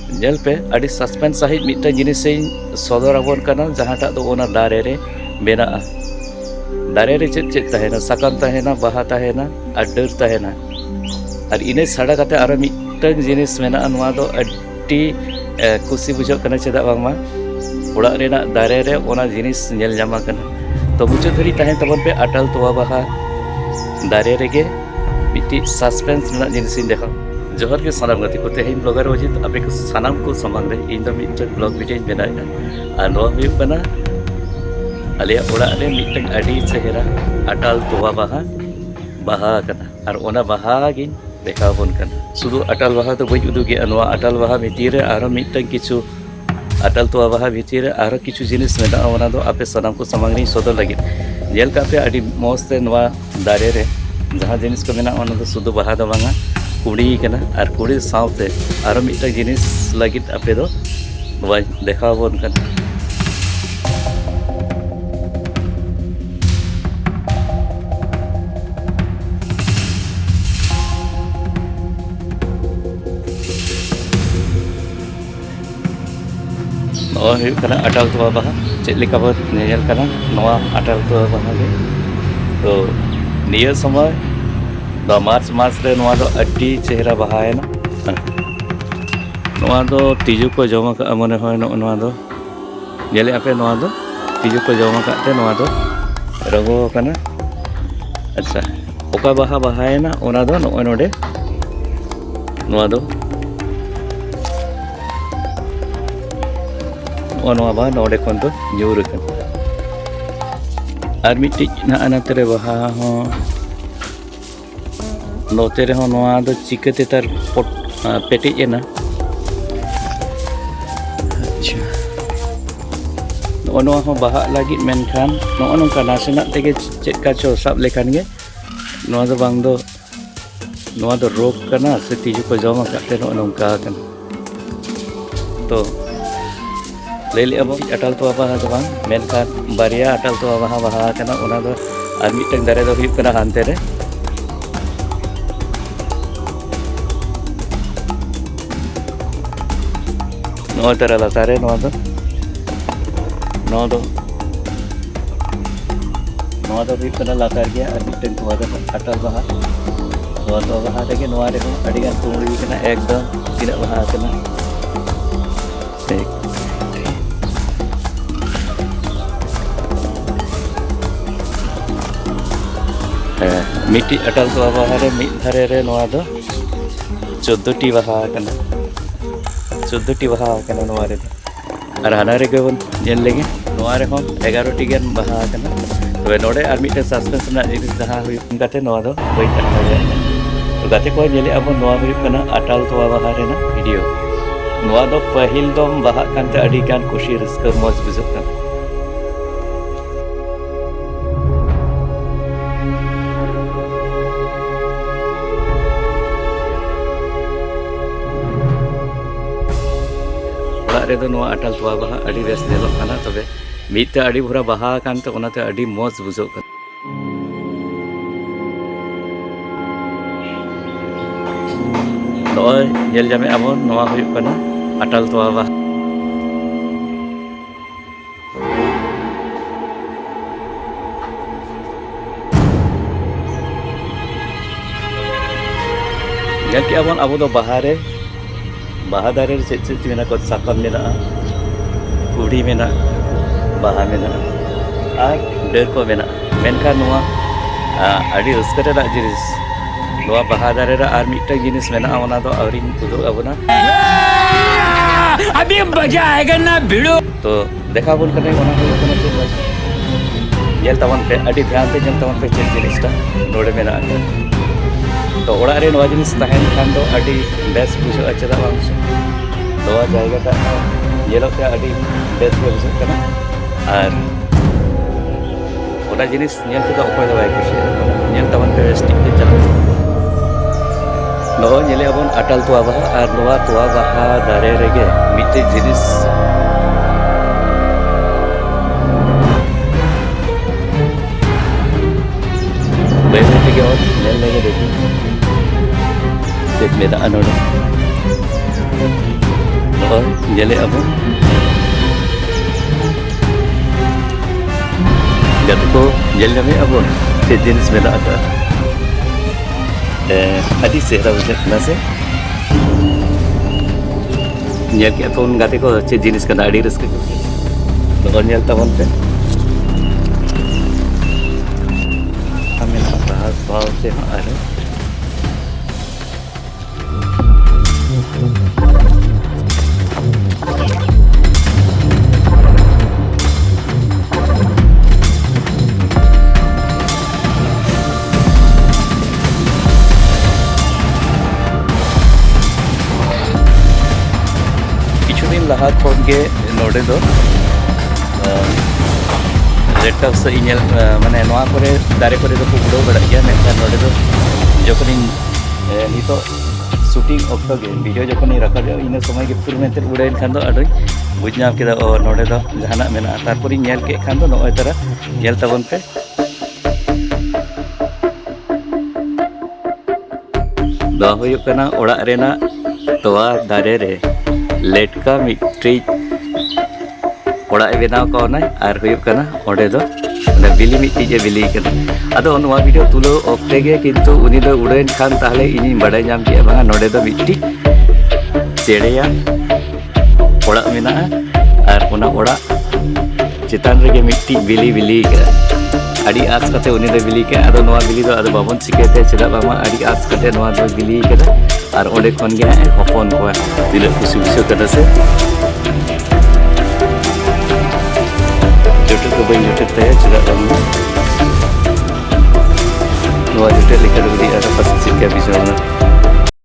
Nyel pe adi suspense sahit mita jinis sodor abon kana jahatak do ona dare re mena dare re chet tahena sakam tahena baha tahena ar dar tahena ar ine sada kate aro mita jinis mena nwa do adi kusi bujok kana chedak bangma orak rena dare re ona jinis nyel nyama kana to muchad dhari tahen taban pe atal toa baha dare rege miti suspense rena jinis in dekha जोहर के सानाम गति को तेहिन blogger वजित आपे को सानाम को समांग रे in the mitten blog video बनाया आ no हुई बना अलिया ओड़ा रे मिटन अडी चेहरा अटल तोवा बाहा कना और ओना बाहा गिन देखा बोन कना सुदु अटल बाहा तो बई उदुगे अनवा अटल बाहा भितिर रे आरो मिटन किछु अटल तोवा बाहा भितिर रे आरो किछु जिनिस मेना ओना दो आपे सानाम को समांग रे सोदो लगित जेल का पे अडी मोस्ते नवा दारे रे जहां जिनिस को मेना ओना दो सुदु बाहा दो बांगा कुड़ी कना और कुड़ी साउते आरो मिटा जिनिस लगित आपे दो वा देखा बोन कना और कना अटल तोवा बाहा चेक लेका बो नेल कना नवा अटल तोवा बाहा गे तो नियर समय द मार्च रे नवा दो अड्डी चेहरा बाहा है ना नवा दो तिजु को जमा का मने होय नवा दो जेले आपे नवा दो तिजु को जमा का ते नवा दो रगो कना अच्छा ओका बाहा है ना ओना दो नोय नोडे नवा दो नवा बाहा नोडे कोन दो न्यूर कन आर मिट्टी ना अनतरे बाहा हो नोते रे हो नवा दो चिकते तार पेटे एना अच्छा नवा हो बाहा लगी मेनखान नवा नोंका नासेना तेगे चेक का चो सब लेखान गे नवा दो बांग दो नवा दो रोग कना से तिजु को जमा काते नवा नोंका कन तो लेले अब अटल तो बाहा दो बांग मेनखान बारिया अटल तो बाहा कना ओना दो आर मिटन दारे दो हुई कना हानते रे नो तरह लातारे नो दो भी कना लातार गया और मिटन तो दो अटल बाहा तो बाहा देगे नो रे अड़ी गान कुमड़ी कना एकदम तिना बाहा कना मिट्टी अटल तो बाहा रे मिट धारे रे नो दो 14 टी बाहा कना 14 टी बाहा कना नवा रे और हाना रे गेबन जेल लेगे नवा रे हम 11 टी गन बाहा कना तबे नोडे आर मिटे सस्पेंस ना जिनिस जहां हुई गाते नवा दो बई तक तो गाते को जेले अब नवा हुई कना अटल तो बाहा रे ना वीडियो नवा दो पहिल दम बाहा कानते अडी गान खुशी रस्कर मौज बुझक कना रे दो नवा अटल तोवा बाहा अडी बेस नेलो खाना तबे मिते अडी भरा बाहा कानते ओनाते अडी मौज बुझो का नोय जेल जामे अमन नवा हुई कना अटल तोवा बाहा जेल के अमन अबो दो बाहा दारे चेक मेना को साकम मेना कुड़ी मेना बाहा मेना और डर को मेना मेनका नवा अड़ी रस्करे रा जिनिस नवा बाहा दारे रा आर मिट्टा जिनिस मेना ओना दो आवरी उदो अबना अभी मजा आएगा ना भिड़ो तो देखा बोल करने ओना को चेक जेल तवन पे अड़ी ध्यान से जन तवन पे चेक जिनिसटा नोडे मेना तो ओड़ा रे नवा जिनिस तहन खान दो अडी बेस बुझो अच्छा दा बांग नवा जायगा ता येलो पे अडी बेस बुझो कना और ओड़ा जिनिस नेल तो ओपय दबाय खुशी नेल तवन पे स्टिक ते चला नो नेले अबन अटल तो बाहा और नवा तो बाहा दारे रेगे मिटे जिनिस बेबे के और नेल लेगे देखी देख मेरा अनोड नो और जेले अब जब को जेल में अब चेक जिनिस में आता अभी सेहरा बुझे से nyel ke pun gate ko che jinis kana adi raska ko to nyel tabon pe amen bahas bahas se are lahat phone ke node do red house email mane noa kore dare kore do pudo bada gya mekha node do jokon nito shooting okto ge video jokon rakha ge ina samay ge pur menter udain khan do adoi bujna keda o node do jahana mena tarpor nyel ke khan do noy tara nyel tabon pe do hoyuk kana orak rena toa dare re लेटका मिट्टी ओड़ा बनाव कौन और होना ओडे दो बिली मिट्टी जे बिली अदो video तुलो ओक्ते गे किंतु उनी दो उड़ेन खान ताहले इनी बड़ाय नाम के बांगा नोडे दो मिट्टी चेड़ेया ओड़ा मेना और ओना ओड़ा चितान रेगे मिट्टी बिली बिली अड़ी आस कते उनी दो बिली के अदो नोवा बिली दो अदो बाबन सिकेते चेदा बामा अड़ी आस कते नोवा दो बिली के और ओडे खन गे हपन को दिले खुशी खुशी कदा से जोटे को बई जोटे तय चला हम नोवा जोटे लेकर दी अरे पसंद सिक्का बिजोना